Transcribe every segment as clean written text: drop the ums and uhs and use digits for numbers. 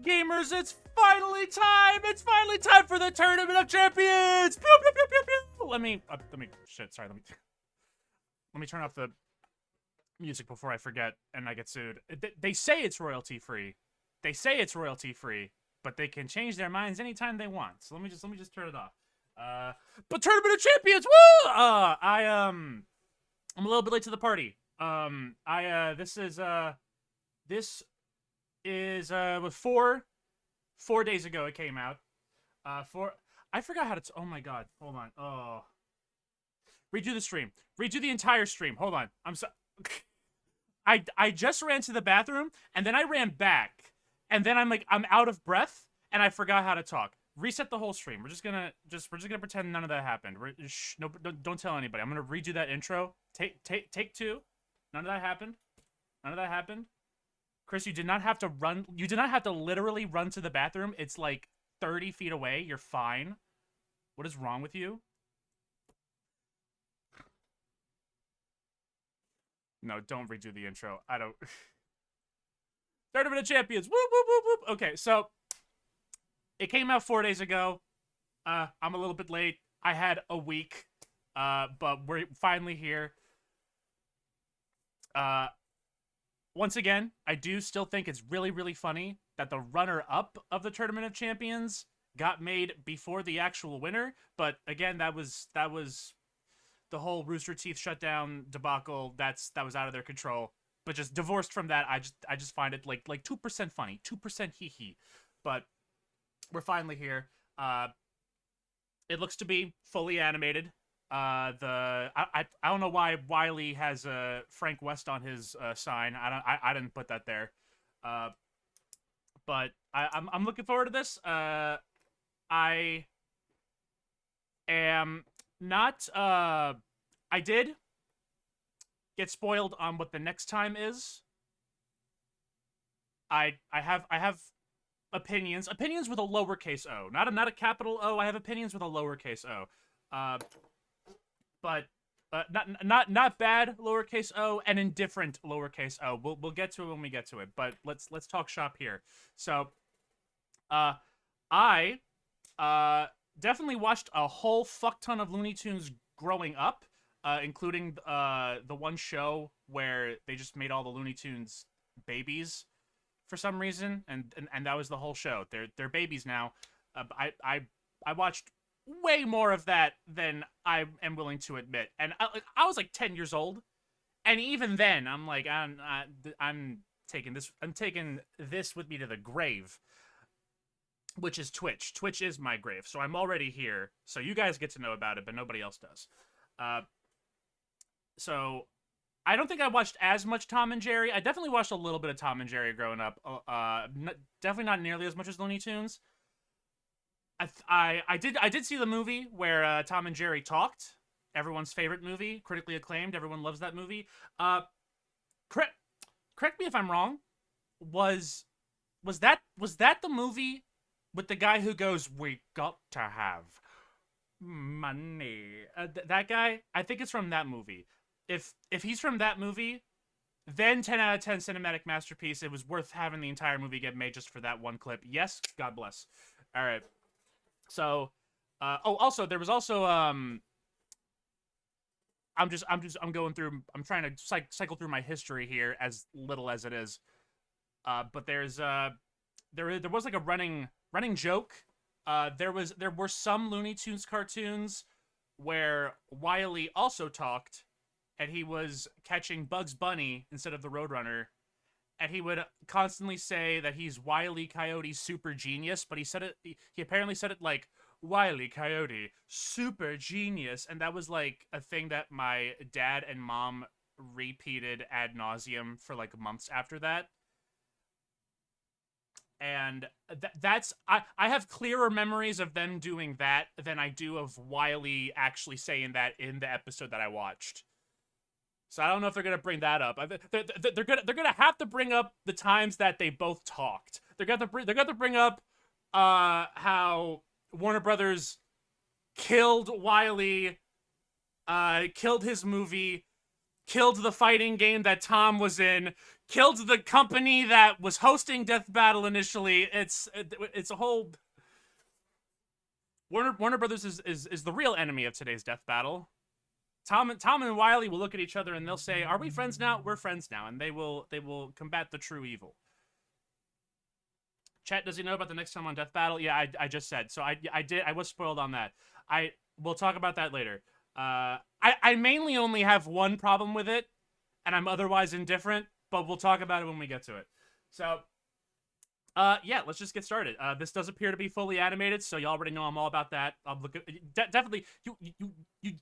Gamers, it's finally time! It's finally time for the Tournament of Champions! Pew, pew, pew, pew, pew. Let me turn off the music before I forget and I get sued. They say it's royalty free. They say it's royalty free, but they can change their minds anytime they want. So let me just turn it off. But Tournament of Champions, woo! I'm a little bit late to the party. This was four days ago it came out. I forgot how to, oh my god, hold on. Oh. Redo the stream. Redo the entire stream. Hold on. I'm so I just ran to the bathroom and then I ran back. And then I'm out of breath and I forgot how to talk. Reset the whole stream. We're just gonna pretend none of that happened. No, don't tell anybody. I'm gonna redo that intro. Take two. None of that happened. None of that happened. Chris, you did not have to run. You did not have to literally run to the bathroom. It's like 30 feet away. You're fine. What is wrong with you? No, don't redo the intro. I don't. Tournament of Champions. Whoop, whoop, whoop, whoop. Okay, so it came out 4 days ago. I'm a little bit late. I had a week, but we're finally here. Once again, I do still think it's really, really funny that the runner-up of the Tournament of Champions got made before the actual winner. But again, that was the whole Rooster Teeth shutdown debacle. That was out of their control. But just divorced from that, I just find it like 2% funny, 2% hee-hee. But we're finally here. It looks to be fully animated. I don't know why Wile has Frank West on his sign. I didn't put that there. But I'm looking forward to this. I am not I did get spoiled on what the next time is. I have opinions with a lowercase o, not a capital O. I have opinions with a lowercase o. But not bad lowercase o and indifferent lowercase o. We'll get to it when we get to it. But let's talk shop here. So, I definitely watched a whole fuck ton of Looney Tunes growing up, including the one show where they just made all the Looney Tunes babies for some reason, and that was the whole show. They're babies now. I watched way more of that than I am willing to admit, and I was like 10 years old, and even then I'm like I'm taking this with me to the grave, which is Twitch. Twitch is my grave, so I'm already here. So you guys get to know about it, but nobody else does. So I don't think I watched as much Tom and Jerry. I definitely watched a little bit of Tom and Jerry growing up. Definitely not nearly as much as Looney Tunes. I did see the movie where Tom and Jerry talked. Everyone's favorite movie, critically acclaimed. Everyone loves that movie. Correct me if I'm wrong. Was that the movie with the guy who goes, "We got to have money"? That guy. I think it's from that movie. If he's from that movie, then 10 out of 10 cinematic masterpiece. It was worth having the entire movie get made just for that one clip. Yes, God bless. All right. So, also there was also I'm going through. I'm trying to cycle through my history here, as little as it is. But there was like a running joke. There were some Looney Tunes cartoons where Wile also talked, and he was catching Bugs Bunny instead of the Roadrunner, and he would constantly say that he's Wile Coyote super genius, but he apparently said it like Wile Coyote super genius, and that was like a thing that my dad and mom repeated ad nauseum for like months after that. And I have clearer memories of them doing that than I do of Wile actually saying that in the episode that I watched. So I don't know if they're gonna bring that up. They're gonna have to bring up the times that they both talked. They're gonna bring up how Warner Brothers killed Wile, killed his movie, killed the fighting game that Tom was in, killed the company that was hosting Death Battle initially. It's a whole Warner Brothers is the real enemy of today's Death Battle. Tom and Wile will look at each other and they'll say, "Are we friends now? We're friends now," and they will combat the true evil. Chat, does he know about the next time on Death Battle? Yeah, I just said. So I was spoiled on that. We'll talk about that later. I mainly only have one problem with it, and I'm otherwise indifferent, but we'll talk about it when we get to it. So, yeah, let's just get started. This does appear to be fully animated, so you already know I'm all about that. I'll look at, definitely,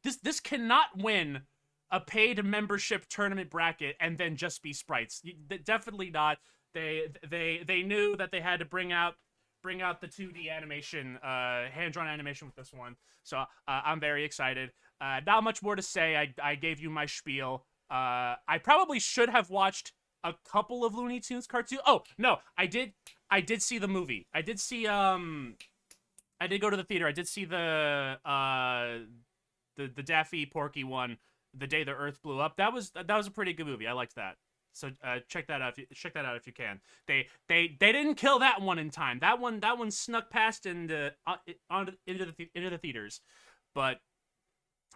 this cannot win a paid membership tournament bracket and then just be sprites. Definitely not. They knew that they had to bring out the 2D animation, hand-drawn animation with this one. So I'm very excited. Not much more to say. I gave you my spiel. I probably should have watched a couple of Looney Tunes cartoons. Oh no, I did see the movie. I did go to the theater. I did see the Daffy Porky one, The Day the Earth Blew Up. That was a pretty good movie. I liked that. So check that out if you can. They didn't kill that one in time. That one snuck past into the theaters. But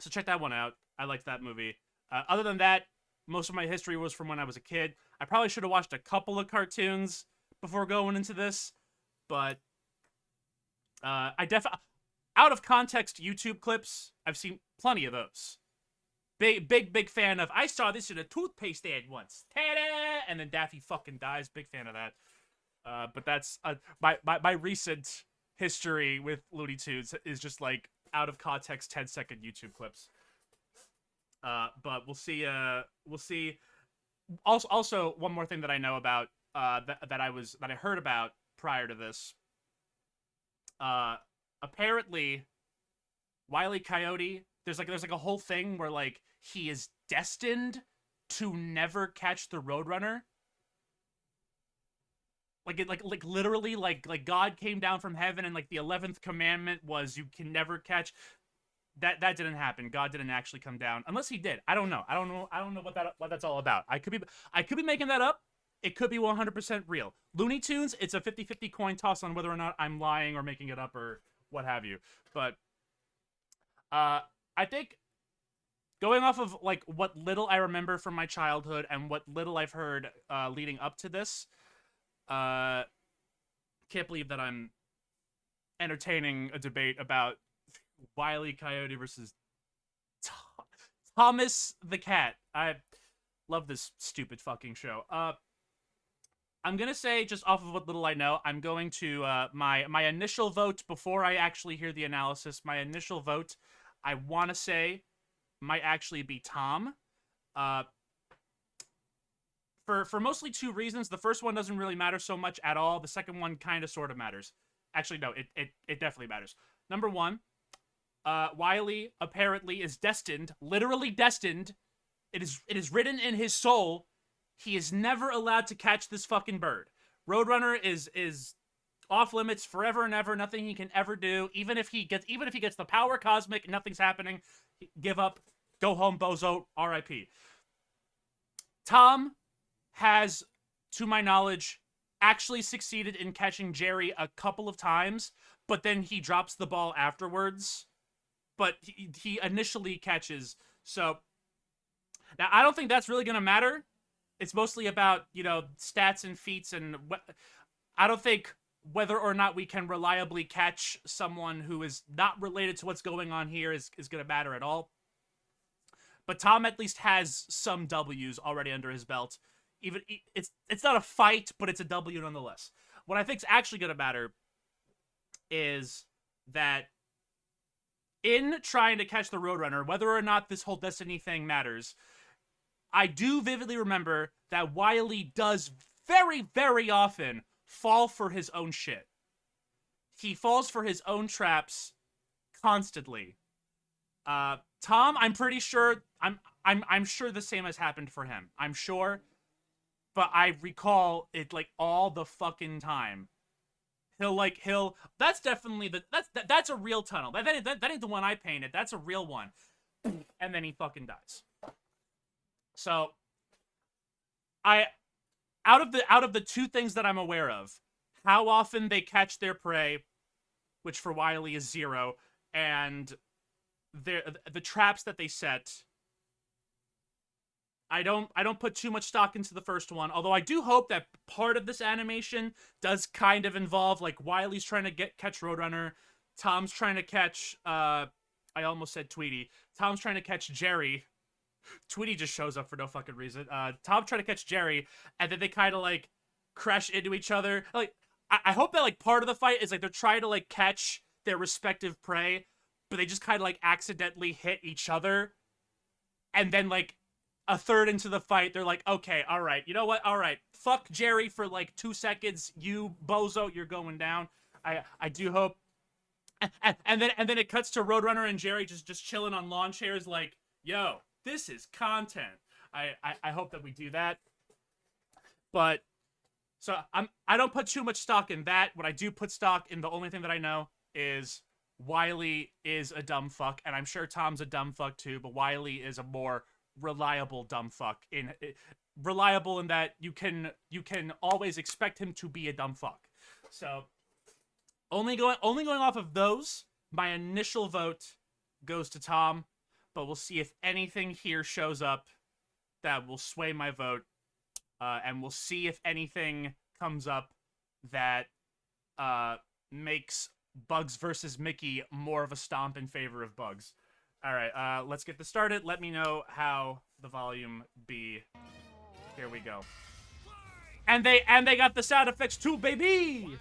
so check that one out. I liked that movie. Other than that, most of my history was from when I was a kid. I probably should have watched a couple of cartoons before going into this, but I definitely out of context YouTube clips. I've seen plenty of those. Big fan of. I saw this in a toothpaste ad once. Ta-da! And then Daffy fucking dies. Big fan of that. But that's my recent history with Looney Tunes is just like out of context 10-second YouTube clips. But we'll see. We'll see. Also, one more thing that I know about that I heard about prior to this. Apparently, Wile E. Coyote. There's like a whole thing where like he is destined to never catch the Roadrunner. Like literally like God came down from heaven and like the 11th commandment was you can never catch. That didn't happen. God didn't actually come down unless he did. I don't know what that's all about. I could be making that up. It could be 100% real. Looney Tunes, it's a 50-50 coin toss on whether or not I'm lying or making it up or what have you. But I think going off of like what little I remember from my childhood and what little I've heard leading up to this, can't believe that I'm entertaining a debate about Wile E. Coyote versus Thomas the Cat. I love this stupid fucking show. I'm gonna say, just off of what little I know, I'm going to my initial vote before I actually hear the analysis. My initial vote, I want to say, might actually be Tom. For mostly two reasons. The first one doesn't really matter so much at all. The second one kind of sort of matters. Actually, no, it definitely matters. Number one, Wile apparently is destined, literally destined. It is written in his soul. He is never allowed to catch this fucking bird. Roadrunner is off limits forever and ever. Nothing he can ever do. Even if he gets the power cosmic, nothing's happening. Give up. Go home, bozo. R.I.P. Tom has, to my knowledge, actually succeeded in catching Jerry a couple of times, but then he drops the ball afterwards. But he initially catches. So now I don't think that's really gonna matter. It's mostly about, stats and feats, and I don't think whether or not we can reliably catch someone who is not related to what's going on here is going to matter at all. But Tom at least has some W's already under his belt. Even it's not a fight, but it's a W nonetheless. What I think is actually going to matter is that in trying to catch the Roadrunner, whether or not this whole Destiny thing matters, I do vividly remember that Wile does very, very often fall for his own shit. He falls for his own traps constantly. Tom, I'm pretty sure I'm sure the same has happened for him. I'm sure, but I recall it like all the fucking time. That's definitely that's a real tunnel. That ain't the one I painted. That's a real one. And then he fucking dies. So, out of the two things that I'm aware of, how often they catch their prey, which for Wile is 0, and the traps that they set, I don't put too much stock into the first one, although I do hope that part of this animation does kind of involve, like, Wile's trying to catch Roadrunner, Tom's trying to catch, I almost said Tweety. Tom's trying to catch Jerry. Tweety just shows up for no fucking reason. Tom trying to catch Jerry, and then they kind of, like, crash into each other. Like, I hope that, like, part of the fight is, like, they're trying to, like, catch their respective prey, but they just kind of, like, accidentally hit each other, and then, like, a third into the fight, they're like, okay, all right, you know what? All right, fuck Jerry for like 2 seconds. You bozo, you're going down. I do hope. And then it cuts to Roadrunner and Jerry just chilling on lawn chairs, like, yo, this is content. I hope that we do that. But so I don't put too much stock in that. What I do put stock in, the only thing that I know is Wile is a dumb fuck, and I'm sure Tom's a dumb fuck too. But Wile is a more reliable dumb fuck, reliable in that you can always expect him to be a dumb fuck. So only going off of those, my initial vote goes to Tom, but we'll see if anything here shows up that will sway my vote, and we'll see if anything comes up that makes Bugs versus Mickey more of a stomp in favor of Bugs. All right, let's get this started. Let me know how the volume be. Here we go. And they got the sound effects too, baby. Wile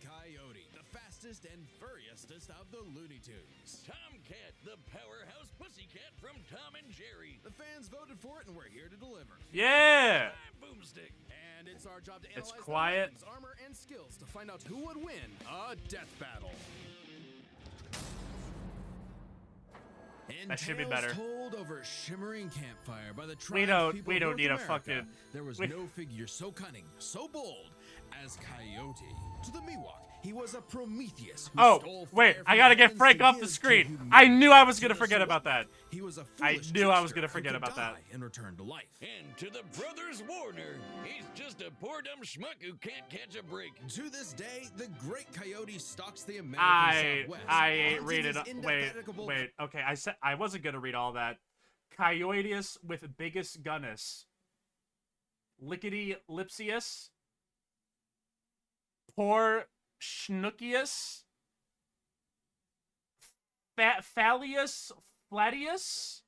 Coyote, the fastest and furriestest of the Looney Tunes. Tomcat, the powerhouse pussycat from Tom and Jerry. The fans voted for it, and we're here to deliver. Yeah. I'm Boomstick. And it's our job to It's analyze quiet. the items, armor, and skills to find out who would win a death battle. And That should be tales better. told over shimmering campfire by the We tribes people don't of North need a America. fucking. There was no figure so cunning, so bold as Coyote. To the Miwok, he was a Prometheus who Oh, stole wait, fire I from gotta the get heavens Frank to off the give to screen. humanity. I knew I was To gonna the forget about Sawatha, that. He was a I foolish knew I was trickster gonna who forget could about that. die and return to life. And to the brothers Warner, he's just a poor dumb schmuck who can't catch a break. To this day, the Great Coyote stalks the American Southwest. I ain't haunting read it. his Wait. indefatigable- Okay. I said I wasn't gonna read all that. Coyoteus with biggest gunnus. Lickety Lipsius. Poor Schnookius. Fallius Flatius.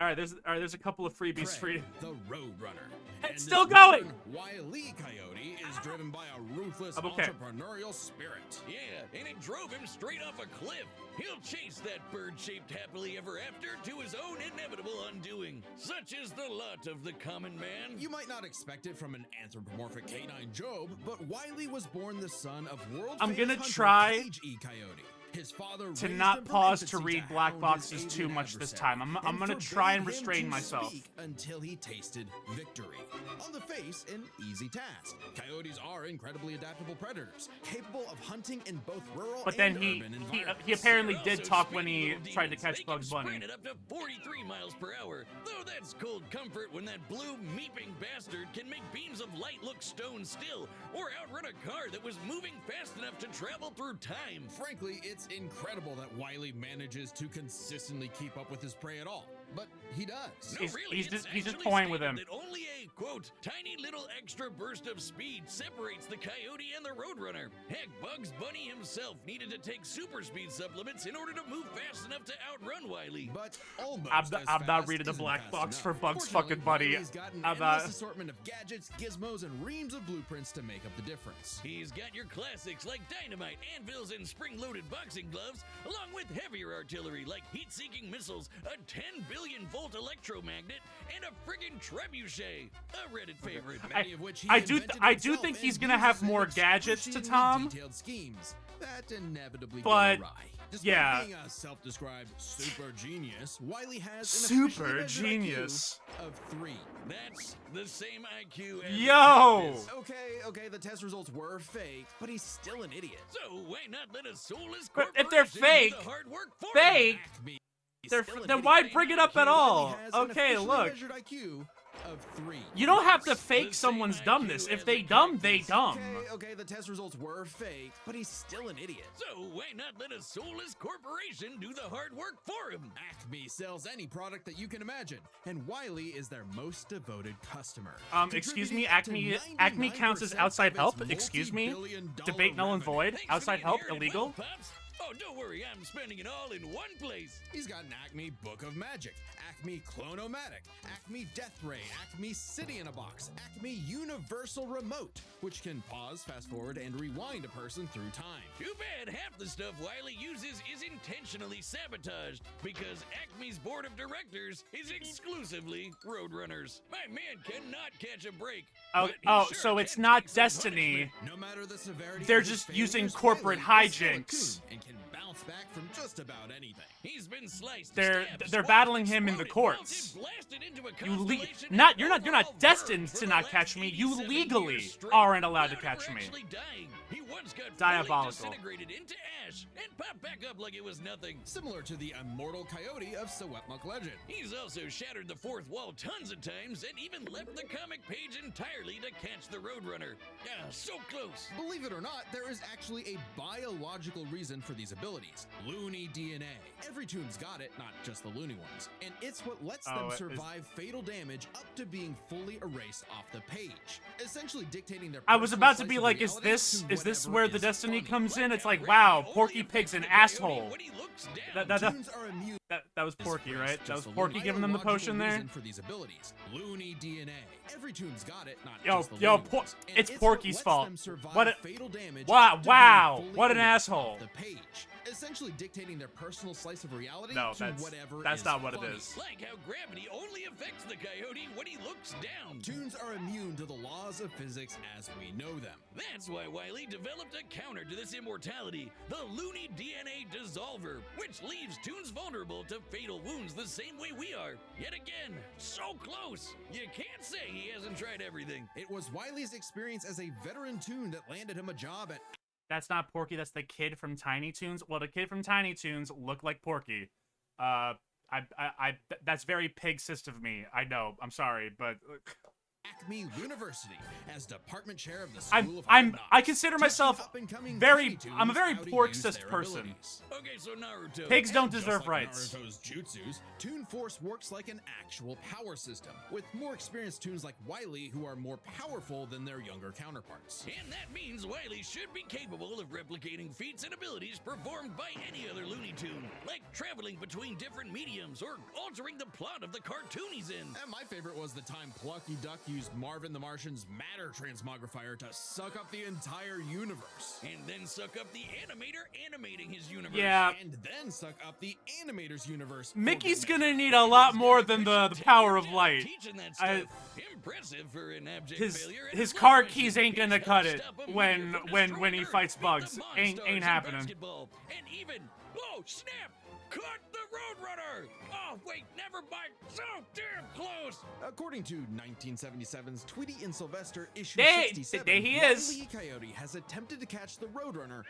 All right, there's a couple of freebies for you. The Roadrunner. It's And still this going! modern Wile Coyote is driven by a ruthless I'm okay. entrepreneurial spirit. Yeah, and it drove him straight off a cliff. He'll chase that bird-shaped happily ever after to his own inevitable undoing. Such is the lot of the common man. You might not expect it from an anthropomorphic canine Job, but Wile was born the son of world I'm gonna famous try hunter Cage E. Coyote. His father to raised not him from pause to infancy read black hound boxes his too alien much this adversary, time. I'm and gonna try and forbade him restrain to myself. speak until he tasted victory. On the face, an easy task. Coyotes are incredibly adaptable predators, capable of hunting in both rural But then and he urban he environments. apparently They're did also talk when speedy he little tried to demons. catch They can Bugs Bunny. sprint at up to 43 miles per hour. Though that's cold comfort when that blue meeping bastard can make beams of light look stone still, or outrun a car that was moving fast enough to travel through time. Frankly, it's incredible that Wile manages to consistently keep up with his prey at all. But he does. No, He's- really, he's it's just- he's just actually toying with stated him. That only a, quote, tiny little extra burst of speed separates the Coyote and the Roadrunner. Heck, Bugs Bunny himself needed to take super speed supplements in order to move fast enough to outrun Wile. But almost I'm as not fast reading the isn't black fast box enough. for Bugs Fortunately, fucking Bunny. Wile's got an I'm endless not- assortment of gadgets, gizmos, and reams of blueprints to make up the difference. He's got your classics like dynamite, anvils, and spring-loaded boxing gloves, along with heavier artillery like heat-seeking missiles, a 10 billion volt electromagnet, and a friggin' trebuchet, a Reddit favorite. Many of which he I do invented himself think he's and gonna have uses in more gadgets to excruciatingly Tom. Detailed schemes that inevitably But, go awry. Despite yeah. being a self-described super genius, Wile has an Super officially measured genius. IQ of 3. That's the same IQ as Yo! the Tempest. Okay, the test results were fake, but he's still an idiot. So why not let a soulless But if they're corporation do fake- the hard work for fake, him? He's They're still an then idiot. why bring it up at all? Wile has an Okay, officially look. measured IQ of 3. You don't have to The fake same someone's IQ dumbness. as If the they dumb, they cactus. dumb. Okay, the test results were fake, but he's still an idiot. So why not let a soulless corporation do the hard work for him? Acme sells any product that you can imagine, and Wiley is their most devoted customer. Excuse me, Contributing up to Acme counts as 99% outside of help? its Excuse me? multi-billion-dollar Debate null and revenue. void? Thanks for Outside being help? here and Illegal? well, Pops. Oh, don't worry, I'm spending it all in one place. He's got an Acme Book of Magic, Acme Clonomatic, Acme Death Ray, Acme City in a Box, Acme Universal Remote, which can pause, fast forward, and rewind a person through time. Too bad half the stuff Wiley uses is intentionally sabotaged because Acme's board of directors is exclusively Roadrunners. My man cannot catch a break. but he sure So it's can not take some Destiny. punishment. No matter the severity They're of his just using failures, corporate Wiley is still a hijinks. coon and can bounce back from just about anything. He's been sliced. They're stabbed, they're swatted, battling him in the exploded, courts. melted, blasted into a You constellation, not and you're not overall destined burned for to the not last catch me. You 87 legally years straight aren't allowed to without catch ever me. actually dying. He once got Diabolical. fully disintegrated into ash and popped back up like it was nothing. Similar to the immortal Coyote of Sewetmuk legend. He's also shattered the fourth wall tons of times and even left the comic page entirely to catch the Roadrunner. Ah, so close. Believe it or not, there is actually a biological reason for these abilities. Looney DNA. Every toon's got it, not just the loony ones. And it's what lets Oh, them it is- survive fatal damage up to being fully erased off the page. Essentially dictating their I was personal about to slice be of like, is reality this to where whatever the is Destiny funny. comes in? It's like, Gravity wow, only Porky affects Pig's an the Coyote asshole. when he looks down. That Toons are immune. that was Porky, This right? phrase That just was a Porky little giving them the biological potion there. reason for these abilities. Looney DNA. Every toon's got it, not Yo, just the yo, loony ones. And it's what Porky's lets fault. them survive What a- fatal damage Wow, up to wow, being fully what an erased asshole. off the page. Essentially dictating their personal slice of reality No, to that's whatever that's is not what funny. it is. Like how gravity only affects the Coyote when he looks down. Toons are immune to the laws of physics as we know them. That's why Wiley developed a counter to this immortality, the Looney DNA Dissolver, which leaves Toons vulnerable to fatal wounds the same way we are. Yet again, so close. You can't say he hasn't tried everything. It was Wiley's experience as a veteran toon that landed him a job at That's not Porky. That's the kid from Tiny Toons. Well, the kid from Tiny Toons looked like Porky. That's very pig-sist of me. I know. I'm sorry, but Acme University as department chair of the School of I Hard consider Knocks, myself teaching up-and-coming very. Looney Tunes I'm a very how to pork use cyst their person. abilities. Okay, so Naruto. Pigs don't And just deserve like rights. Naruto's jutsus, Toon Force works like an actual power system, with more experienced toons like Wily who are more powerful than their younger counterparts. And that means Wiley should be capable of replicating feats and abilities performed by any other Looney Tune, like traveling between different mediums or altering the plot of the cartoon he's in. And my favorite was the time Plucky Duck used Marvin the Martian's matter transmogrifier to suck up the entire universe. And then suck up the animator animating his universe. Yeah, And then suck up the animator's universe. for Mickey's good gonna measure. need a lot more than the power of Yeah, light. teaching that I- stuff. Impressive for an abject His failure. and his as car long as keys his ain't gonna peeps cut don't it stop him when from when destroying he Earth, fights beat bugs. the Ain't Monstars in happening. basketball. And even, oh snap, cut the Roadrunner. Oh wait, never mind. So damn close. According to 1977's Tweety and Sylvester issue There- 67, there he is. Wile E. Coyote has attempted to catch the Roadrunner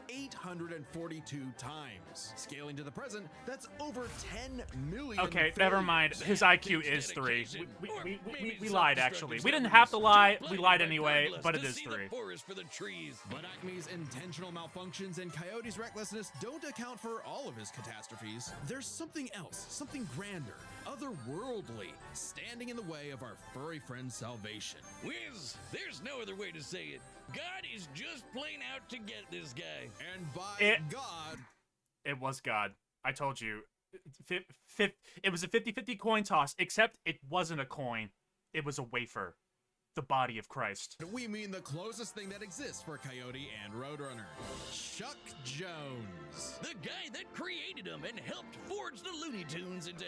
4,776,842 times. Scaling to the present, that's over 10 million. Okay, never mind. His IQ is 3. Or We maybe lied, self-destructive actually. We didn't have to stubbornness. lie. Too We blinded lied by anyway, bloodlust but it to is see 3. the forest for the trees. But Acme's intentional malfunctions and Coyote's recklessness don't account for all of his catastrophes. There's something else, something grander, otherworldly, standing in the way of our furry friend's salvation. Wiz, there's no other way to say it. God is just plain out to get this guy. And by It- God, It was God. I told you. It was a 50-50 coin toss, except it wasn't a coin. It was a wafer. The body of Christ. we mean the closest thing that exists for Coyote and Roadrunner. Chuck Jones. The guy that created him and helped forge the Looney Tunes into...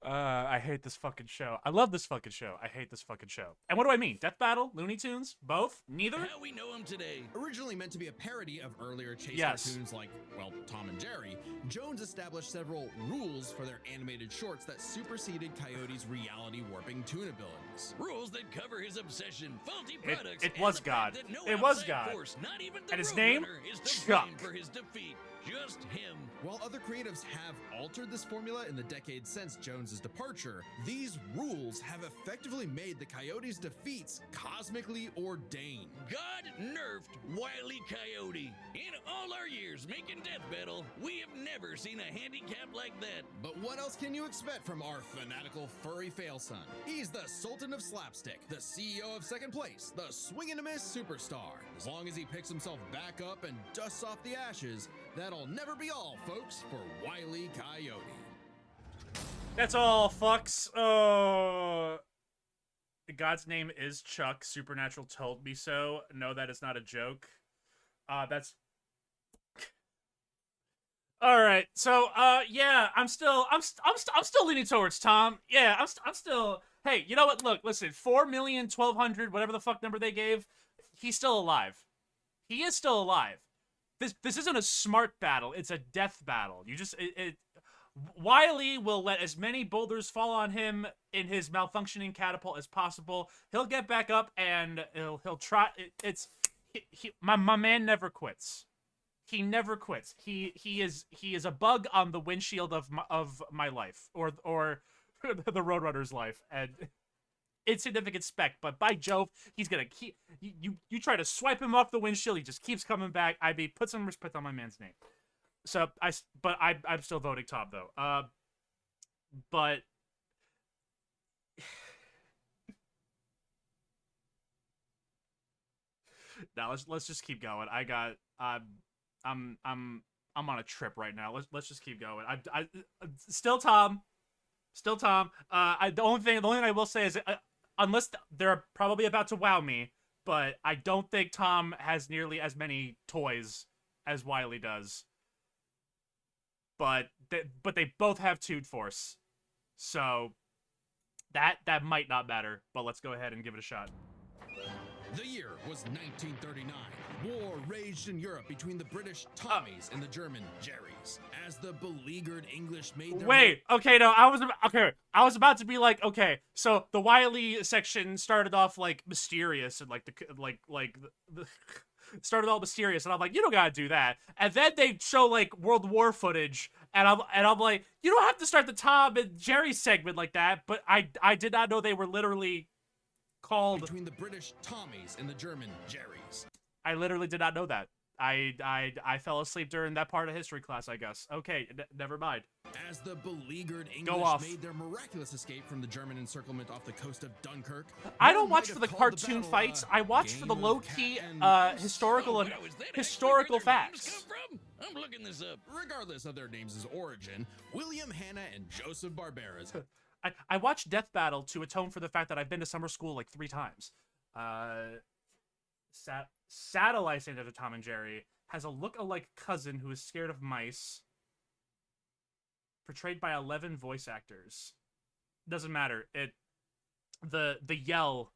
I hate this fucking show. I love this fucking show. I hate this fucking show. And what do I mean? Death Battle? Looney Tunes? Both? Neither? How we know him today. Originally meant to be a parody of earlier Chase Yes. cartoons like, well, Tom and Jerry, Jones established several rules for their animated shorts that superseded Coyote's reality warping toon abilities. Rules that cover his obsession, faulty products, it and was the fact God. that no It was outside God. force, not even the And his name? Roadrunner, is to Chuck. blame for his defeat. just him. While other creatives have altered this formula in the decades since Jones's departure, these rules have effectively made the Coyote's defeats cosmically ordained. God nerfed Wile Coyote. In all our years making Death Battle, we have never seen a handicap like that. But what else can you expect from our fanatical furry failson? He's the Sultan of Slapstick, the CEO of Second Place, the swing and a miss superstar. As long as he picks himself back up and dusts off the ashes, that'll never be all, folks, for Wile Coyote. That's all, fucks. God's name is Chuck. Supernatural told me so. No, that is not a joke. That's... All right. So, yeah, I'm still leaning towards Tom. Yeah, I'm still... Hey, you know what? Look, listen, 4,120,000, whatever the fuck number they gave, he's still alive. He is still alive. This isn't a smart battle. It's a death battle. You just... Wile will let as many boulders fall on him in his malfunctioning catapult as possible. He'll get back up and he'll try. My man never quits. He never quits. He is a bug on the windshield of my life or the Roadrunner's life, and insignificant speck. But by Jove, he's gonna keep you try to swipe him off the windshield. He just keeps coming back. I mean, put some respect on my man's name. So I'm still voting Tom though. But now let's just keep going. I'm on a trip right now. Let's just keep going. I still Tom. The only thing I will say is unless they're probably about to wow me, but I don't think Tom has nearly as many toys as Wile does. But they both have Toon Force, so that might not matter. But let's go ahead and give it a shot. The year was 1939. War raged in Europe between the British Tommies and the German Jerrys. As the beleaguered English made their wait, okay, no, I was about to be like, okay, so the Wile section started off like mysterious and started all mysterious, and I'm like, you don't gotta do that. And then they show like World War footage, and I'm like, you don't have to start the Tom and Jerry segment like that. But I did not know they were literally called between the British Tommies and the German Jerrys. I literally did not know that. I fell asleep during that part of history class, I guess. Okay, never mind. As the beleaguered English made their miraculous escape from the German encirclement off the coast of Dunkirk. I don't watch for the cartoon fights. I watch for the low-key historical facts. I'm looking this up. Regardless of their names' origin, William Hanna and Joseph Barbera's. I watched Death Battle to atone for the fact that I've been to summer school like 3 times. Satellite Saint of Tom and Jerry has a look-alike cousin who is scared of mice, portrayed by 11 voice actors. Doesn't matter. The yell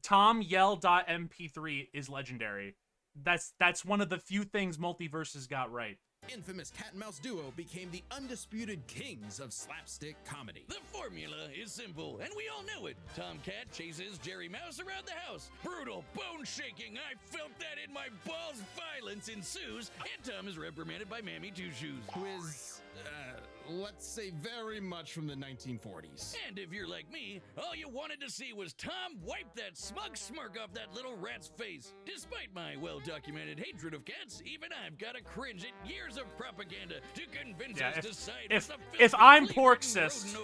Tom Yell.mp3 is legendary. That's one of the few things Multiverses got right. Infamous cat and mouse duo became the undisputed kings of slapstick comedy. The formula is simple, and we all know it. Tom Cat chases Jerry Mouse around the house. Brutal, bone-shaking, I felt that in my balls violence ensues, and Tom is reprimanded by Mammy Two Shoes. Who is, let's say very much from the 1940s. And if you're like me, all you wanted to see was Tom wipe that smug smirk off that little rat's face. Despite my well-documented hatred of cats, even I've got to cringe at years of propaganda to convince us to side with the if I'm Porkcist,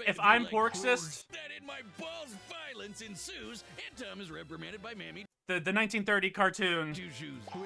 if I'm Porkcist, that in my balls violence ensues, and Tom is reprimanded by Mammy. The 1930 cartoon Two Shoes. Who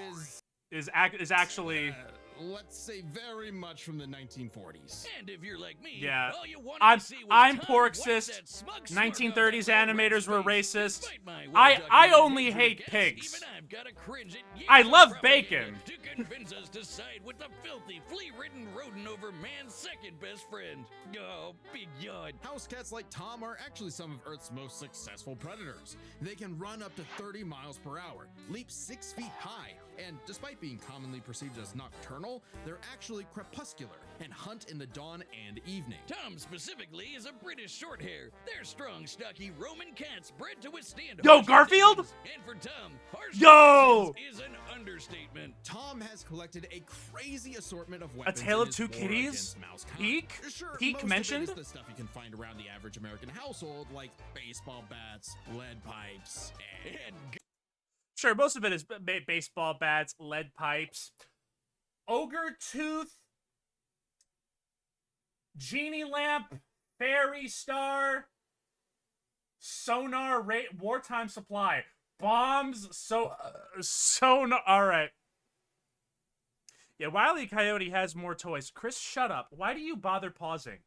is actually. Let's say very much from the 1940s. And if you're like me, yeah, all you wanted to see was I'm Tom Porkcist. wipe that smug 1930s animators were face. racist. Despite my I only well-documented hate hatred of pigs. cats, even I've got to cringe at years I of love propaganda bacon. to convince us to side with the filthy, flea-ridden rodent over man's second best friend. Oh, big yawn. House cats like Tom are actually some of Earth's most successful predators. They can run up to 30 miles per hour, leap 6 feet high, and despite being commonly perceived as nocturnal, they're actually crepuscular and hunt in the dawn and evening. Tom specifically is a British shorthair. They're strong, stocky Roman cats bred to withstand Yo, harsh Garfield? conditions. And for Tom, harsh Yo! conditions is an understatement. understatement. Tom has collected a crazy assortment of A weapons. Tale in of his Two war Kitties? against mouse kind. Peak? Sure, Peak most of it mentioned? is the stuff you can find around the average American household, like baseball bats, lead pipes, And Sure, most of it is baseball bats, lead pipes, ogre tooth, genie lamp, fairy star, sonar, wartime supply, bombs, sonar. All right. Yeah, Wile E. Coyote has more toys. Chris, shut up. Why do you bother pausing?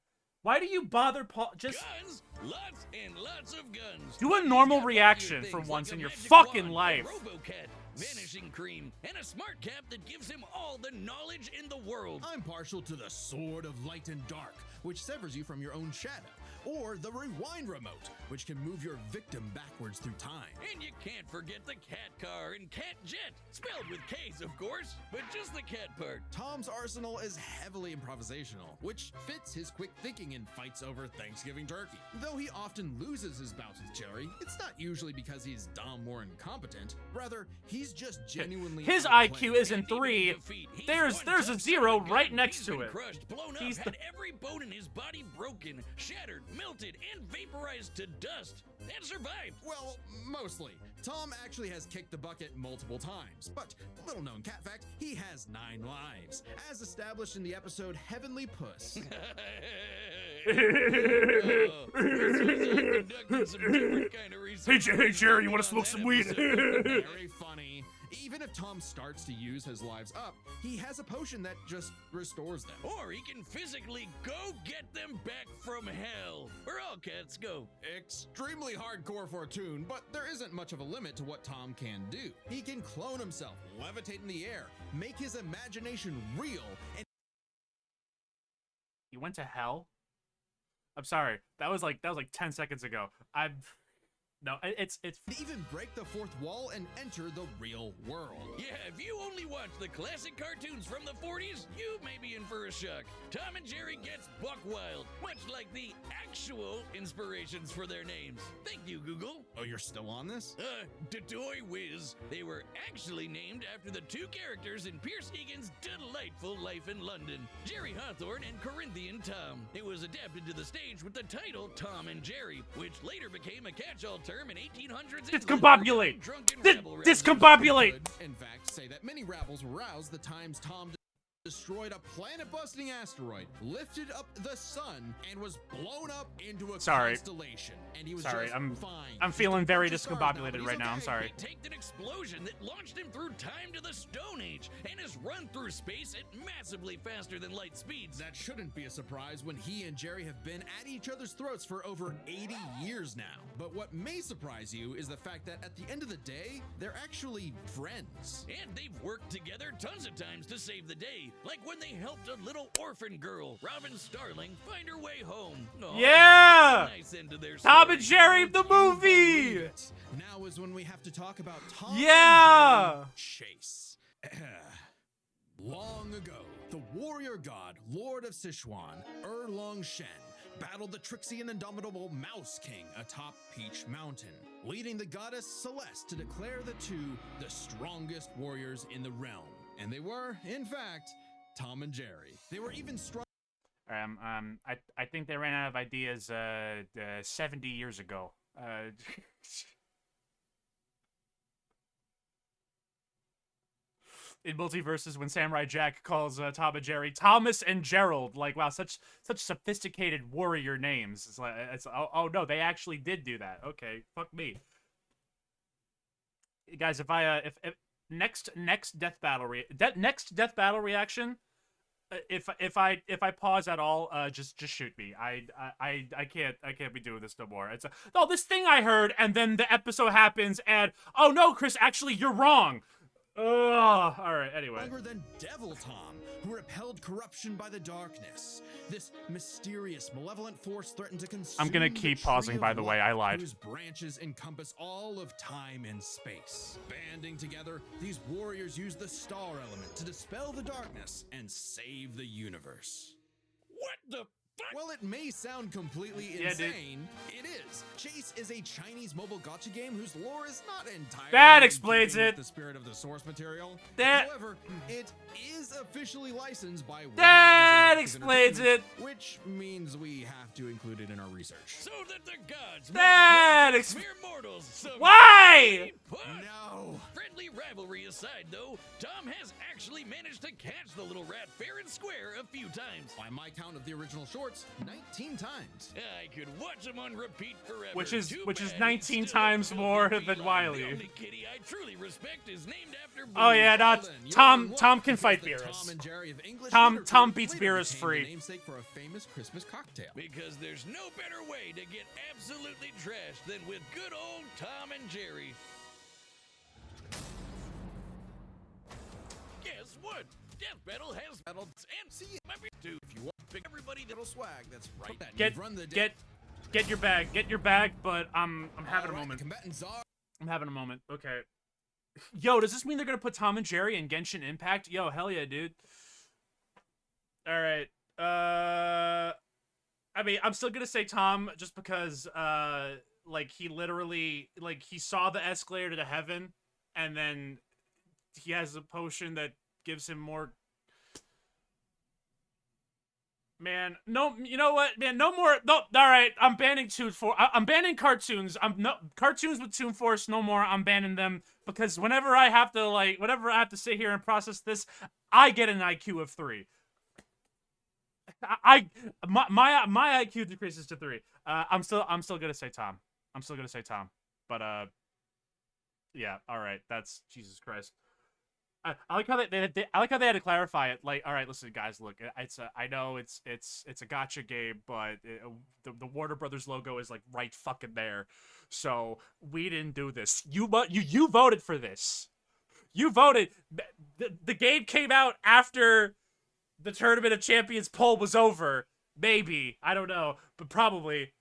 Why do you bother just guns, lots and lots of guns. do a He's normal got reaction luckier for things once like in a your magic fucking wand, life? A RoboCat, vanishing cream, and a smart cap that gives him all the knowledge in the world. I'm partial to the Sword of Light and Dark, which severs you from your own shadow, or the Rewind Remote, which can move your victim backwards through time. And you can't forget the cat car and cat jet, spelled with K's, of course, but just the cat part. Tom's arsenal is heavily improvisational, which fits his quick thinking in fights over Thanksgiving turkey. Though he often loses his bouts with Jerry, it's not usually because he's dumb or incompetent. Rather, he's just genuinely His outplayed. IQ isn't And even 3. in defeat, he's There's one a tough 0 son of a right gun. next He's to been it. Crushed, blown He's up, the- had every bone in his body broken, shattered, melted, and vaporized to dust, and survived. Well, mostly. Tom actually has kicked the bucket multiple times, but little known cat fact, he has 9 lives, as established in the episode Heavenly Puss. Hey, Jerry, you want to smoke some weed? Very funny. Even if Tom starts to use his lives up, he has a potion that just restores them. Or he can physically go get them back from hell, where all cats go. Extremely hardcore for a tune, but there isn't much of a limit to what Tom can do. He can clone himself, levitate in the air, make his imagination real, and You went to hell? I'm sorry. That was like 10 seconds ago. It's even break the fourth wall and enter the real world. Yeah, if you only watch the classic cartoons from the 40s, you may be in for a shock. Tom and Jerry gets buck wild, much like the actual inspirations for their names. Thank you, Google. Oh, you're still on this? Toy Whiz. They were actually named after the 2 characters in Pierce Egan's delightful life in London, Jerry Hawthorne and Corinthian Tom. It was adapted to the stage with the title Tom and Jerry, which later became a catch-all term in 1800s. Discombobulate! Discombobulate! Could, in fact, say that many rabbles were roused the times Tom destroyed a planet-busting asteroid, lifted up the sun, and was blown up into a constellation. And he was sorry, just I'm fine. feeling very Just a stars now, discombobulated but he's right now. I'm okay. sorry. He taked an explosion that launched him through time to the Stone Age and has run through space at massively faster than light speeds. That shouldn't be a surprise when he and Jerry have been at each other's throats for over 80 years now. But what may surprise you is the fact that at the end of the day, they're actually friends. And they've worked together tons of times to save the day, like when they helped a little orphan girl, Robin Starling, find her way home. Aw, Yeah! Nice end to their Tom story. and Jerry the movie! Now is when we have to talk about Tom Yeah! and Jerry Chase. Long ago, the warrior god, Lord of Sichuan, Erlong Shen, battled the tricksy and indomitable Mouse King atop Peach Mountain, leading the goddess Celeste to declare the two the strongest warriors in the realm. And they were, in fact, Tom and Jerry. They were even strong. I think they ran out of ideas 70 years ago. In Multiverses, when Samurai Jack calls Tom and Jerry Thomas and Gerald, like, wow, such sophisticated warrior names. It's like, oh no, they actually did do that. Okay, fuck me, guys. If next death battle reaction. If I pause at all, just shoot me. I can't be doing this no more. It's this thing I heard, and then the episode happens, and oh no, Chris, actually you're wrong. Ugh. All right. Anyway. Stronger than Devil Tom, who repelled corruption by the darkness. This mysterious, malevolent force threatened to consume. I'm gonna keep pausing. By the way, I lied. Whose branches encompass all of time and space. Banding together, these warriors use the star element to dispel the darkness and save the universe. What the? While it may sound completely Yeah, dude. insane, it is. Chase is a Chinese mobile gacha game whose lore is not entirely That in explains keeping with it. the spirit of the source material. That- However, it is officially licensed by Warner That Brothers Interactive explains Entertainment, it. which means we have to include it in our research. So that the gods That may ex- mere mortals some Why? push. No. Friendly rivalry aside, though, Tom has actually managed to catch the little rat fair and square a few times. By my count of the original shorts, 19 times. I could watch him on repeat forever. Which is Too 19 bad, still times filthy more feline. than Wiley. The only kitty I truly respect is named after Oh Boo. yeah, not Well then, you're in Tom. luck Tom can because fight the Beerus. Tom and Jerry of English Tom literature beats later Beerus became free. the namesake for a famous Christmas cocktail. Because there's no better way to get absolutely trashed than with good old Tom and Jerry. Guess what? Death Battle has battles and see too. If you want to pick everybody that'll swag, that's right. Get your bag. Get your bag. But I'm having a moment. Combatants are I'm having a moment. Okay. Yo, does this mean they're gonna put Tom and Jerry in Genshin Impact? Yo, hell yeah, dude. All right. I mean, I'm still gonna say Tom just because, like, he literally, like, he saw the escalator to heaven, and then he has a potion that gives him more. Man, no, you know what, man, no more. No, all right, I'm banning I'm banning cartoons. Cartoons with Toon Force, no more. I'm banning them because whenever I have to sit here and process this, I get an IQ of 3. My IQ decreases to 3. I'm still gonna say Tom. But yeah, all right. That's Jesus Christ. I like how I like how they had to clarify it. Like, all right, listen, guys, look, I know it's a gotcha game, but the Warner Brothers logo is like right fucking there. So we didn't do this. You voted for this. You voted. The game came out after the Tournament of Champions poll was over. Maybe, I don't know, but probably,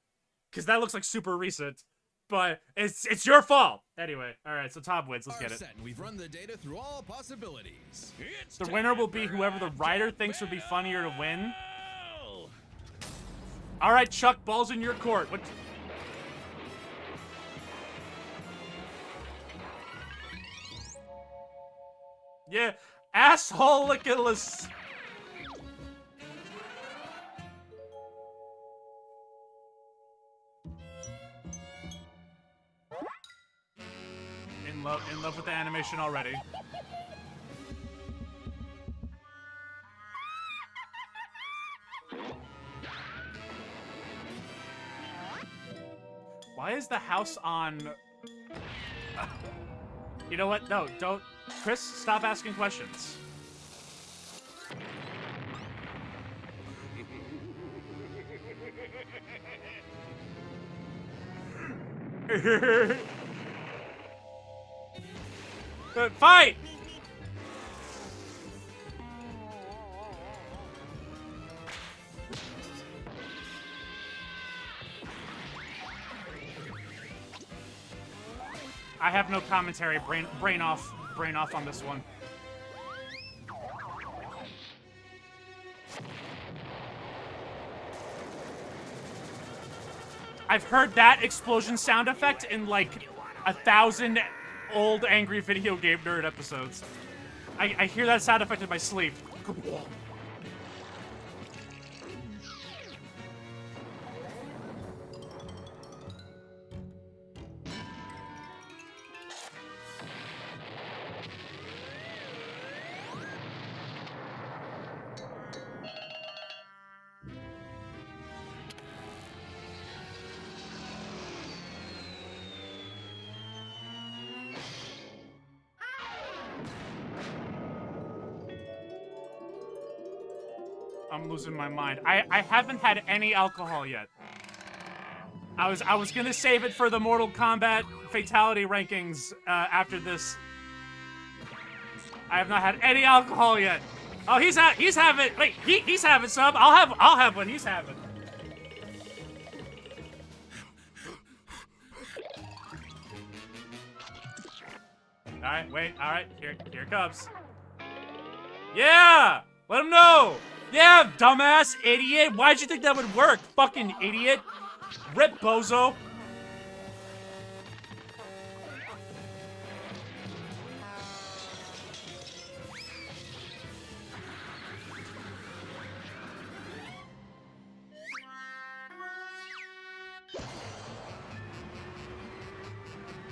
because that looks like super recent. But it's your fault. Anyway, all right, so Tom wins. Let's get it. We've run the data through all possibilities. It's The winner will time be for whoever the a writer Death thinks would be funnier to win. Battle! All right, Chuck, ball's in your court. What? Yeah, asshole Nicholas. In love with the animation already. Why is the house on? You know what? No, don't. Chris, stop asking questions. Fight! I have no commentary. Brain off on this one. I've heard that explosion sound effect in like 1,000 old angry video game nerd episodes. I hear that sound effect in my sleep. I'm losing my mind. I haven't had any alcohol yet. I was gonna save it for the Mortal Kombat fatality rankings after this. I have not had any alcohol yet. Oh, he's having. Wait, he's having some. I'll have what he's having. All right, wait. All right, here it comes. Yeah, let him know. Yeah, dumbass, idiot. Why'd you think that would work? Fucking idiot. Rip, bozo.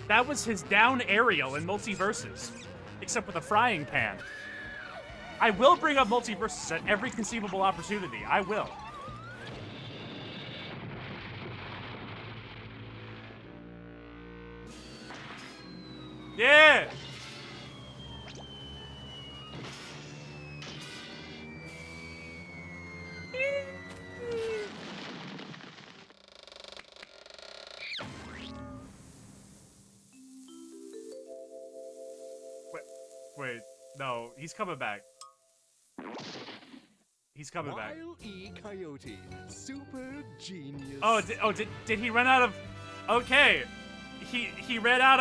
That was his down aerial in Multiverses. Except with a frying pan. I will bring up Multiverses at every conceivable opportunity. I will. Yeah! Wait, no, he's coming back. He's coming back. Wile E. Coyote, super genius. Oh, did he run out of? Okay, he ran out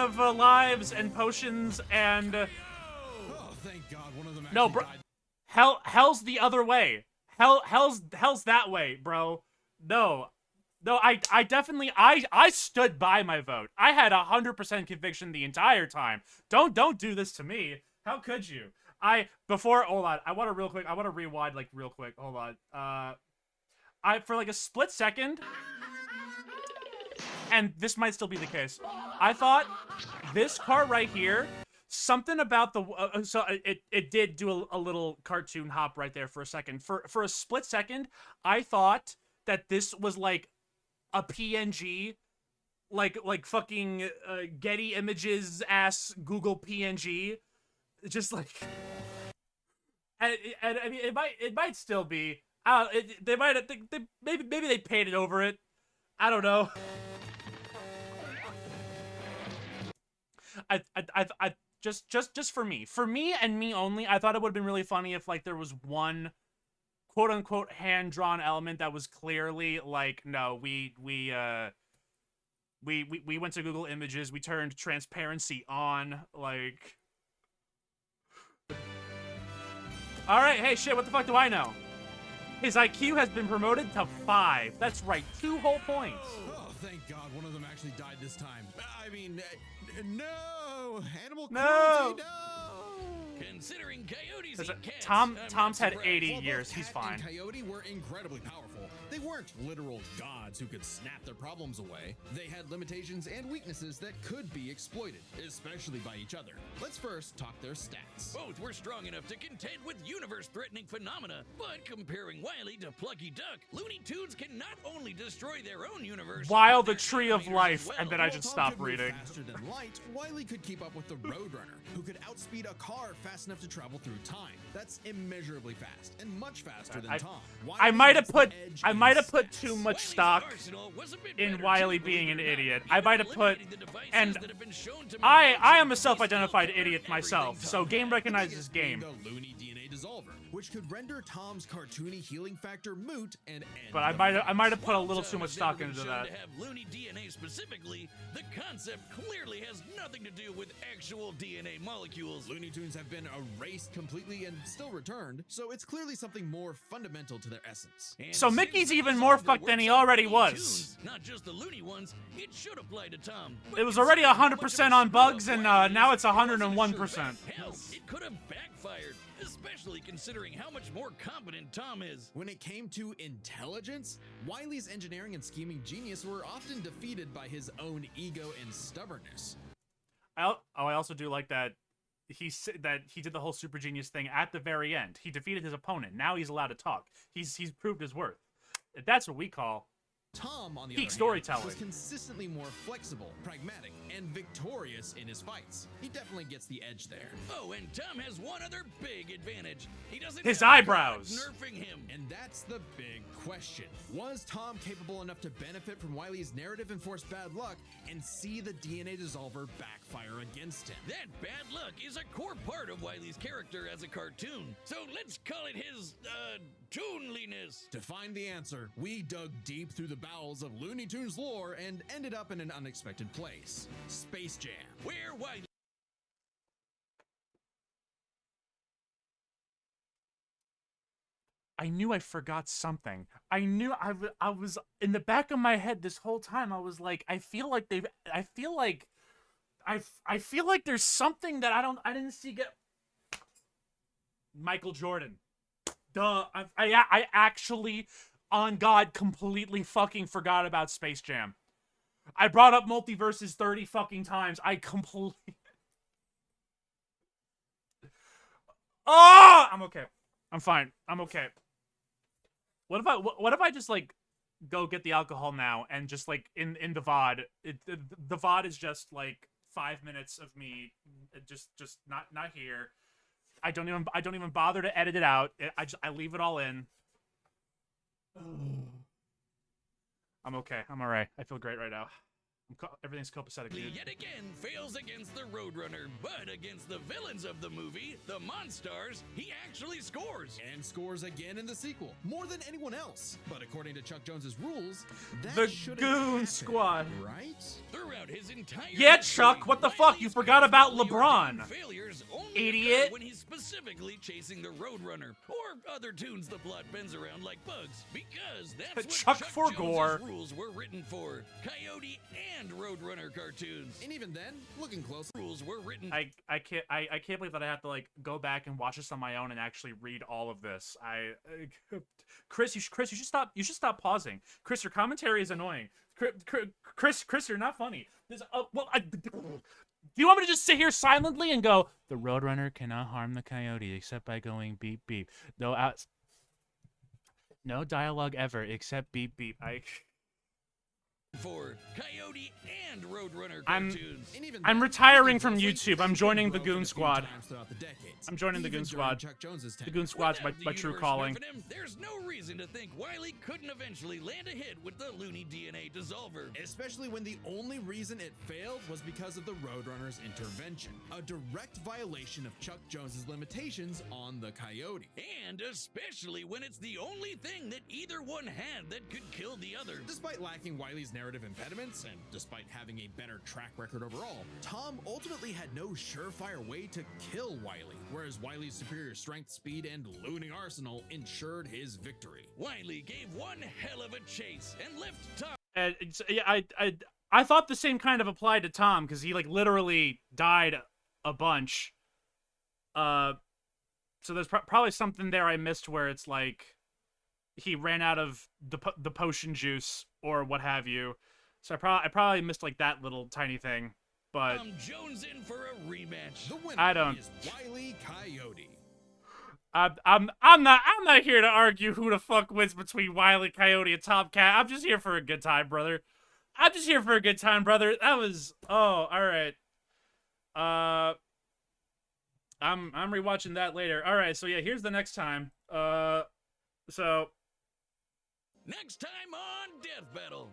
of lives and potions and. Oh, thank God, one of them No, actually bro. died. Hell's the other way. Hell's that way, bro. No, I definitely I stood by my vote. I had 100% conviction the entire time. Don't do this to me. How could you? Hold on. I want to rewind like real quick. Hold on. For like a split second, and this might still be the case. I thought this car right here, something about the so it did do a little cartoon hop right there for a second. For a split second, I thought that this was like a PNG, like fucking Getty Images ass Google PNG, just like, and I mean it might still be. They maybe they painted over it. I don't know. I just for me and me only. I thought it would have been really funny if like there was one quote unquote hand drawn element that was clearly like, no, we went to Google Images, we turned transparency on, like. All right, hey shit, what the fuck do I know? His IQ has been promoted to 5. That's right, 2 whole points. Oh, thank God, one of them actually died this time. I mean, no! Animal No! cruelty, no! Considering coyotes eat cats, Tom's had surprised. 80 While years. both He's Cat fine. and Coyote were incredibly powerful. They weren't literal gods who could snap their problems away. They had limitations and weaknesses that could be exploited, especially by each other. Let's first talk their stats. Both were strong enough to contend with universe-threatening phenomena, but comparing Wily to Plucky Duck, Looney Tunes can not only destroy their own universe, While but the their tree of animators life, as well. and then I While just Tom stopped could move reading. faster than light, Wily could keep up with the Roadrunner, who could outspeed a car fast enough to travel through time. That's immeasurably fast, and much faster than Tom. I Wily might have has put the edge I in might have put stats. too much Wily's stock arsenal was a bit in better, Wily too, being believe an it or not. idiot. Even I might have put, eliminating the devices and that have been shown to I am a malfunction, self-identified they still idiot covered myself, everything so Tom game had. recognizes game. The Looney DNA Dissolver, which could render Tom's cartoony healing factor moot and end But I the might have fight. put a While little Tom too much has never stock been into shown that. to have Looney DNA specifically, the concept clearly has nothing to do with actual DNA molecules. Looney Tunes have been erased completely and still returned, so it's clearly something more fundamental to their essence. And So since Mickey's the even more Dissolver fucked than works he on already Looney was. Tunes, not just the Looney ones, it should apply to Tom. It was already 100% on bugs, and now it's 101%. Hell, it could have backfired, especially considering how much more competent Tom is. When it came to intelligence, Wily's engineering and scheming genius were often defeated by his own ego and stubbornness. I also do like that he did the whole super genius thing at the very end. He defeated his opponent. Now he's allowed to talk. He's proved his worth. That's what we call Tom, on the peak other storytelling. hand, was consistently more flexible, pragmatic, and victorious in his fights. He definitely gets the edge there. Oh, and Tom has one other big advantage. He doesn't His have eyebrows. God nerfing him. And that's the big question. Was Tom capable enough to benefit from Wily's narrative-enforced bad luck and see the DNA Dissolver backfire against him? That bad luck is a core part of Wily's character as a cartoon. So let's call it his, toonliness. To find the answer, we dug deep through the bowels of Looney Tunes lore and ended up in an unexpected place. Space Jam. Where Wily I knew I forgot something. I knew I was in the back of my head this whole time. I was like, I feel like I feel like there's something that I didn't see get. Michael Jordan. Duh. I actually, on God, completely fucking forgot about Space Jam. I brought up multiverses 30 fucking times. I completely. Oh, I'm okay. I'm fine. I'm okay. What if I just like go get the alcohol now and just like in the VOD, the VOD is just like 5 minutes of me just not here. I don't even bother to edit it out. I leave it all in. I'm okay. I'm all right. I feel great right now. Everything's copacetic, dude. Yet again fails against the Roadrunner, but against the villains of the movie, the Monstars, he actually scores. And scores again in the sequel, more than anyone else. But according to Chuck Jones's rules, that The shouldn't Goon happen, Squad. right? Throughout his entire Yeah, history, Chuck, what the fuck? You forgot about constantly LeBron. ordained failures only Idiot. occur when he's specifically chasing the Roadrunner or other tunes the plot bends around like bugs, because that's what Chuck Chuck Forgore. Jones's rules were written for. Coyote and Roadrunner cartoons. And even then, looking close, Rules were written. I can't believe that I have to like go back and watch this on my own and actually read all of this. Chris, you should stop pausing. Chris, your commentary is annoying. Chris, you're not funny. Do you want me to just sit here silently and go, the Roadrunner cannot harm the Coyote except by going beep beep. No dialogue ever except beep beep. For Coyote and Roadrunner I'm- cartoons. and even I'm then, retiring looking from closely, YouTube. I'm they've joining been the broken Goon a few Squad. times throughout the decades. I'm joining the Even Goon during Squad. Chuck Jones's The tenure. Goon Squad's Without my the true universe calling. nerfing him, there's no reason to think Wile couldn't eventually land a hit with the Looney DNA dissolver. Especially when the only reason it failed was because of the Roadrunner's intervention. A direct violation of Chuck Jones's limitations on the Coyote. And especially when it's the only thing that either one had that could kill the other. Despite lacking Wile's narrative impediments, and despite having a better track record overall, Tom ultimately had no surefire way to kill Wile, whereas Wile's superior strength, speed, and looting arsenal ensured his victory. Wile gave one hell of a chase and left Tom. I thought the same kind of applied to Tom because he like literally died a bunch. So there's probably something there I missed where it's like he ran out of the potion juice or what have you. So I probably missed like that little tiny thing, but Jones in for a rematch. The winner I don't- is Wile Coyote. I'm not here to argue who the fuck wins between Wile E. Coyote and Tomcat. I'm just here for a good time, brother. I'm just here for a good time, brother. That was all right. I'm rewatching that later. All right, so yeah, here's the next time. So Next time on Death Battle.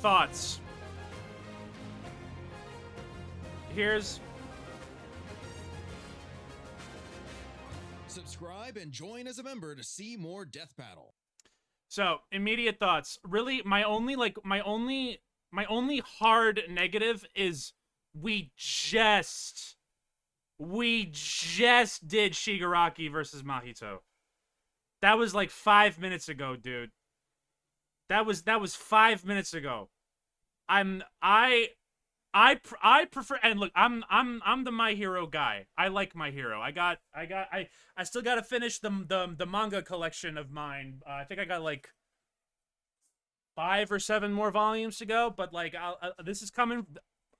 thoughts. Here's Subscribe and join as a member to see more Death Battle. So, immediate thoughts. Really, my only hard negative is we just did Shigaraki versus Mahito. That was like 5 minutes ago, dude. That was 5 minutes ago. I prefer, and look, I'm the My Hero guy. I like My Hero. I still got to finish the manga collection of mine. I think I got like 5 or 7 more volumes to go, but like this is coming.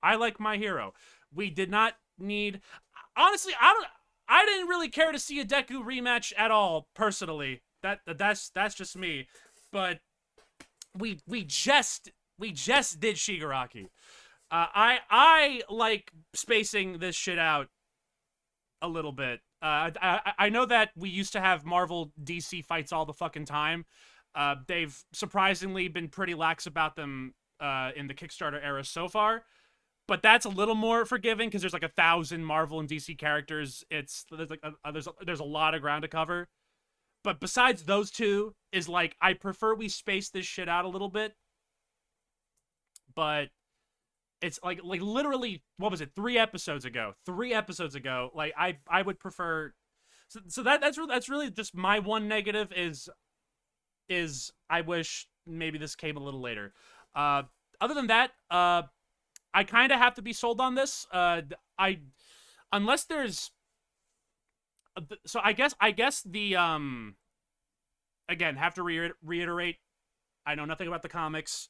I like My Hero. We did not need, honestly, I didn't really care to see a Deku rematch at all personally. That's just me. But we just did Shigaraki. I like spacing this shit out a little bit. I know that we used to have Marvel DC fights all the fucking time. They've surprisingly been pretty lax about them in the Kickstarter era so far. But that's a little more forgiving because there's like 1,000 Marvel and DC characters. There's a lot of ground to cover. But besides those two, is like I prefer we space this shit out a little bit. But it's like literally, what was it? 3 episodes ago. Like I would prefer. So that's really just my one negative is I wish maybe this came a little later. Other than that, I kind of have to be sold on this. I unless there's so I guess the again have to reiterate. I know nothing about the comics.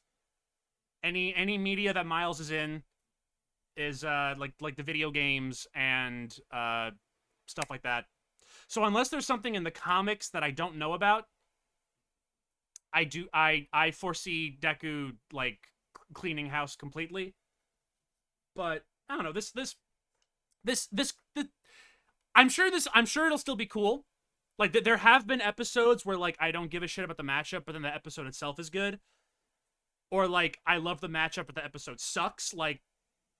Any media that Miles is in is like the video games and stuff like that. So unless there's something in the comics that I don't know about, I foresee Deku like cleaning house completely. But I don't know, this I'm sure it'll still be cool. Like there have been episodes where like I don't give a shit about the matchup, but then the episode itself is good. Or like I love the matchup, but the episode sucks. Like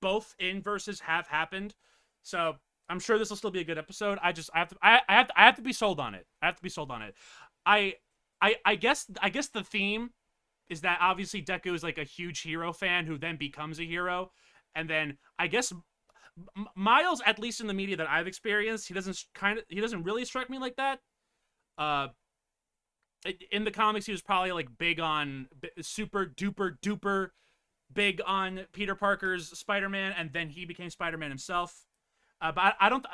both inverses have happened. So I'm sure this will still be a good episode. I have to be sold on it. I have to be sold on it. I guess the theme is that obviously Deku is like a huge hero fan who then becomes a hero, and then I guess Miles, at least in the media that I've experienced, he doesn't really strike me like that. Uh, in the comics, he was probably like big on super duper duper big on Peter Parker's Spider-Man, and then he became Spider-Man himself. But I don't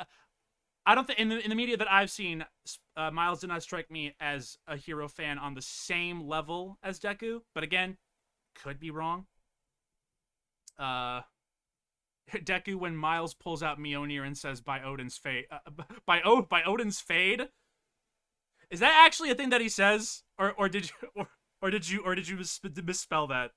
think in the media that I've seen, Miles did not strike me as a hero fan on the same level as Deku. But again, could be wrong. Deku when Miles pulls out Mjolnir and says by Odin's fade, by Odin's fade. Is that actually a thing that he says, or did you misspell that?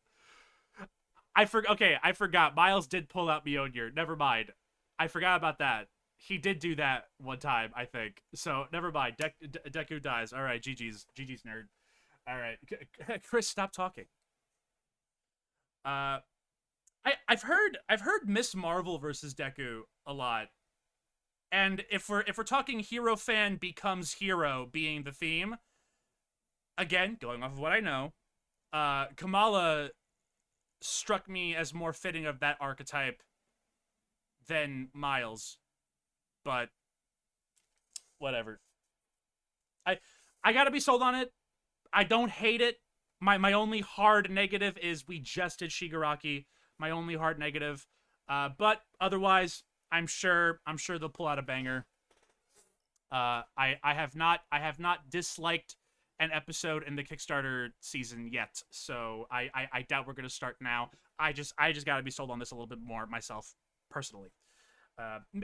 I forgot. Miles did pull out Mjolnir. Never mind. I forgot about that. He did do that one time, I think. So never mind. Deku dies. All right, GG's nerd. All right, Chris, stop talking. I've heard Miss Marvel versus Deku a lot, and if we're talking hero fan becomes hero being the theme, again going off of what I know, Kamala struck me as more fitting of that archetype than Miles, but whatever. I gotta be sold on it. I don't hate it. My only hard negative is we just did Shigaraki. My only hard negative, but otherwise, I'm sure they'll pull out a banger. I have not disliked an episode in the Kickstarter season yet, so I doubt we're gonna start now. I just gotta be sold on this a little bit more myself personally.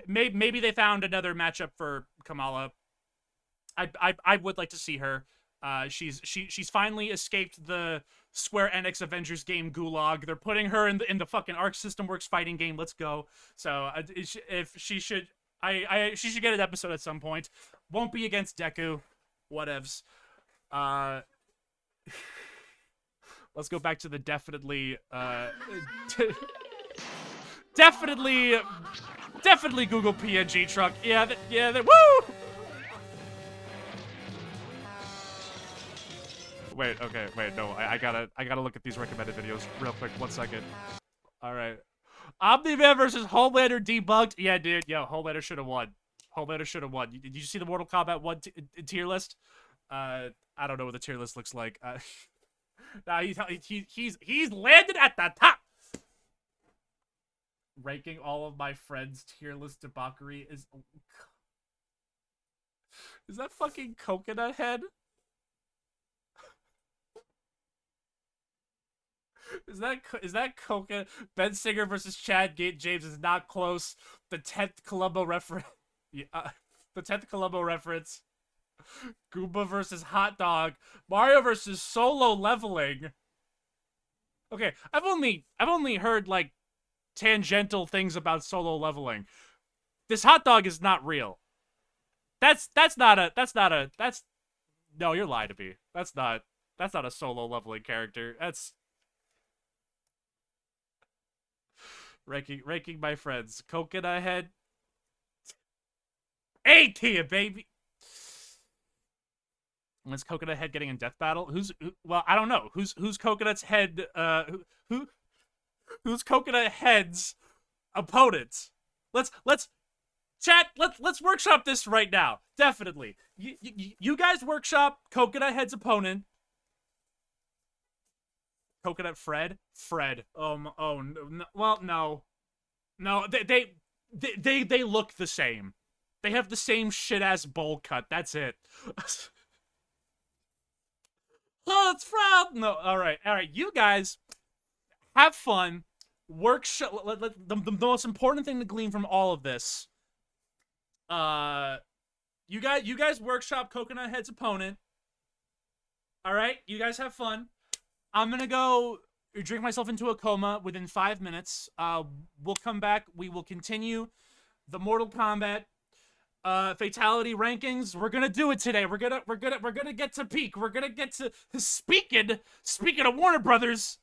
Maybe they found another matchup for Kamala. I would like to see her. She's finally escaped the Square Enix Avengers game gulag. They're putting her in the fucking Arc System Works fighting game. Let's go. So if she should get an episode at some point. Won't be against Deku. Whatevs. Let's go back to the definitely Google PNG truck. Yeah, woo! Wait, no, I gotta look at these recommended videos real quick. 1 second. All right, Omni-Man versus Homelander debunked. Yeah, dude, yo, Homelander should have won. Did you see the Mortal Kombat 1 tier list? I don't know what the tier list looks like. Nah, he's landed at the top. Ranking all of my friends' tier list debauchery is that fucking Coconut Head? Is that Coca? Ben Singer versus Chad James is not close. The 10th Columbo reference. Yeah, the 10th Columbo reference. Goomba versus Hot Dog. Mario versus Solo Leveling. Okay, I've only heard like tangential things about Solo Leveling. This hot dog is not real. That's no, you're lying to me. That's not a Solo Leveling character. That's ranking my friends. Coconut Head. A tier, baby. When's Coconut Head getting in death battle? Well, I don't know. Who's Coconut's head? Who's Coconut Head's opponent? Let's Chat, let's workshop this right now. Definitely. You guys workshop Coconut Head's opponent. Coconut Fred? Fred. Oh no. Well, no. No, they look the same. They have the same shit-ass bowl cut. That's it. Oh, it's Fred. No, all right. You guys have fun. Workshop. The most important thing to glean from all of this. You guys workshop Coconut Head's opponent. All right, you guys have fun. I'm gonna go drink myself into a coma within 5 minutes. We'll come back. We will continue the Mortal Kombat fatality rankings. We're gonna do it today. We're gonna get to peak. We're gonna get to speaking of Warner Brothers.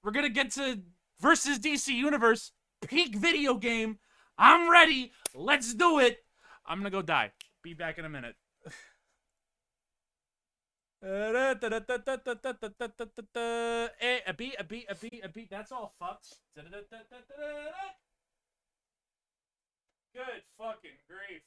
We're gonna get to versus DC Universe peak video game. I'm ready. Let's do it. I'm gonna go die. Be back in a minute. A beat. That's all fucked. Good fucking grief.